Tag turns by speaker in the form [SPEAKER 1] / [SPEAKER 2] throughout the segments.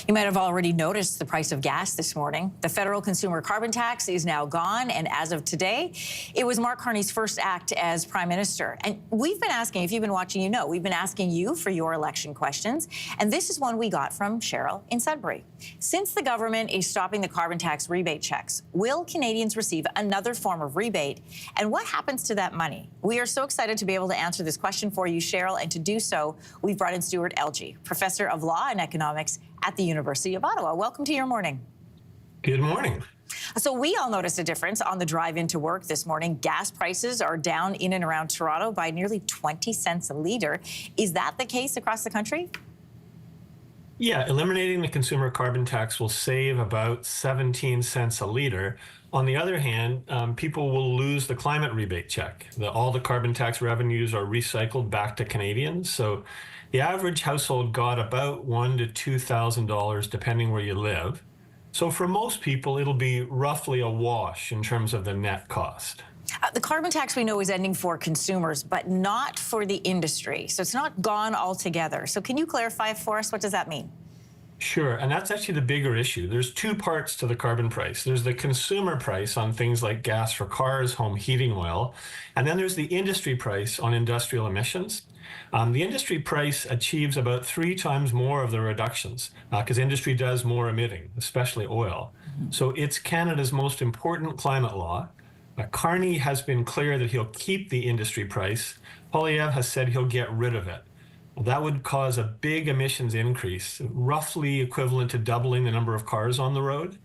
[SPEAKER 1] You might have already noticed the price of gas this morning. The federal consumer carbon tax is now gone, and as of today, it was Mark Carney's first act as prime minister. And we've been asking, if you've been watching, you know, we've been asking you for your election questions, and this is one we got from Cheryl in Sudbury. Since the government is stopping the carbon tax rebate checks, will Canadians receive another form of rebate, and what happens to that money? We are so excited to be able to answer this question for you, Cheryl, and to do so, we've brought in Stuart Elgie, professor of law and economics at the University of Ottawa. Welcome to Your Morning.
[SPEAKER 2] Good morning.
[SPEAKER 1] So we all noticed a difference on the drive into work this morning. Gas prices are down in and around Toronto by nearly 20 cents a litre. Is that the case across the country?
[SPEAKER 2] Yeah, eliminating the consumer carbon tax will save about 17 cents a litre. On the other hand, people will lose the climate rebate check. All the carbon tax revenues are recycled back to Canadians. So the average household got about $1,000 to $2,000 depending where you live. So for most people, it'll be roughly a wash in terms of the net cost.
[SPEAKER 1] The carbon tax we know is ending for consumers, but not for the industry. So it's not gone altogether. So can you clarify for us, what does that mean?
[SPEAKER 2] Sure, and that's actually the bigger issue. There's two parts to the carbon price. There's the consumer price on things like gas for cars, home heating oil, and then there's the industry price on industrial emissions. The industry price achieves about 3 times more of the reductions because industry does more emitting, especially oil. So it's Canada's most important climate law. Carney has been clear that he'll keep the industry price. Poilievre has said he'll get rid of it. That would cause a big emissions increase, roughly equivalent to doubling the number of cars on the road.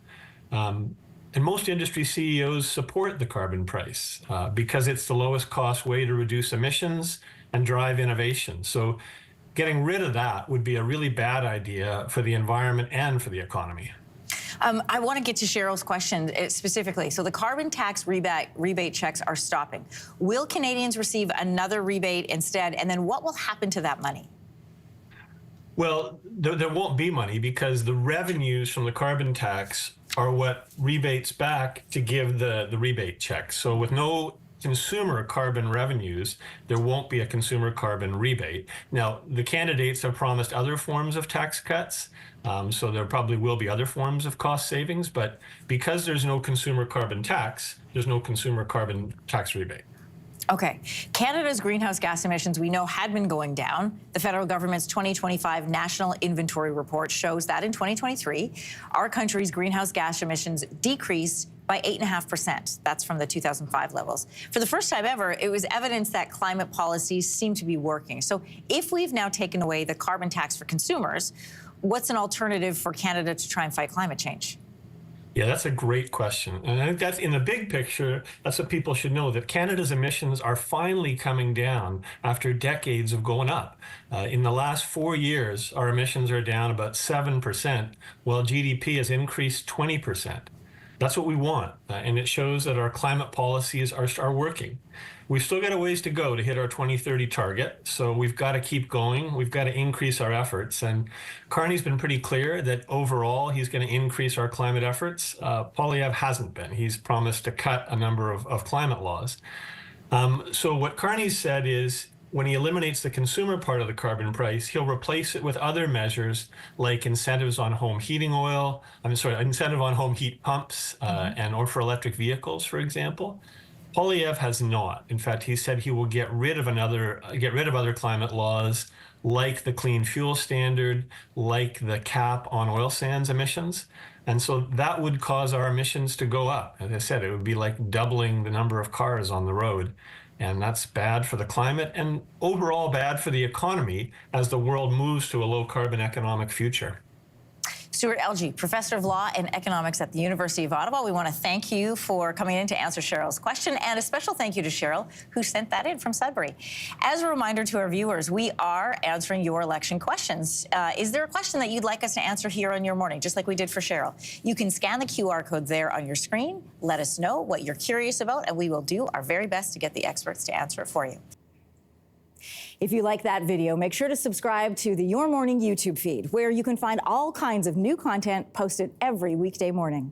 [SPEAKER 2] And most industry CEOs support the carbon price because it's the lowest cost way to reduce emissions and drive innovation. So getting rid of that would be a really bad idea for the environment and for the economy.
[SPEAKER 1] I want to get to Cheryl's question specifically. So the carbon tax rebate checks are stopping. Will Canadians receive another rebate instead? And then what will happen to that money?
[SPEAKER 2] Well, there won't be money because the revenues from the carbon tax are what rebates back to give the rebate check. So with no consumer carbon revenues, there won't be a consumer carbon rebate. Now, the candidates have promised other forms of tax cuts, so there probably will be other forms of cost savings, but because there's no consumer carbon tax, there's no consumer carbon tax rebate.
[SPEAKER 1] Okay. Canada's greenhouse gas emissions, we know, had been going down. The federal government's 2025 National Inventory Report shows that in 2023, our country's greenhouse gas emissions decreased by 8.5%. That's from the 2005 levels. For the first time ever, it was evidence that climate policies seem to be working. So if we've now taken away the carbon tax for consumers, what's an alternative for Canada to try and fight climate change?
[SPEAKER 2] Yeah, that's a great question. And I think that's in the big picture, that's what people should know, that Canada's emissions are finally coming down after decades of going up. In the last 4 years, our emissions are down about 7%, while GDP has increased 20%. That's what we want, and it shows that our climate policies are working. We've still got a ways to go to hit our 2030 target, so we've got to keep going. We've got to increase our efforts, and Carney's been pretty clear that overall he's going to increase our climate efforts. Poilievre hasn't been. He's promised to cut a number of climate laws. So what Carney said is, when he eliminates the consumer part of the carbon price, he'll replace it with other measures like incentives on home heating oil, incentive on home heat pumps or for electric vehicles, for example. Poilievre has not. In fact, he said he will get rid of other climate laws like the Clean Fuel Standard, like the cap on oil sands emissions. And so that would cause our emissions to go up. As I said, it would be like doubling the number of cars on the road. And that's bad for the climate and overall bad for the economy as the world moves to a low-carbon economic future.
[SPEAKER 1] Stuart Elgie, professor of law and economics at the University of Ottawa. We want to thank you for coming in to answer Cheryl's question, and a special thank you to Cheryl, who sent that in from Sudbury. As a reminder to our viewers, we are answering your election questions. Is there a question that you'd like us to answer here on Your Morning, just like we did for Cheryl? You can scan the QR code there on your screen. Let us know what you're curious about, and we will do our very best to get the experts to answer it for you. If you like that video, make sure to subscribe to the Your Morning YouTube feed, where you can find all kinds of new content posted every weekday morning.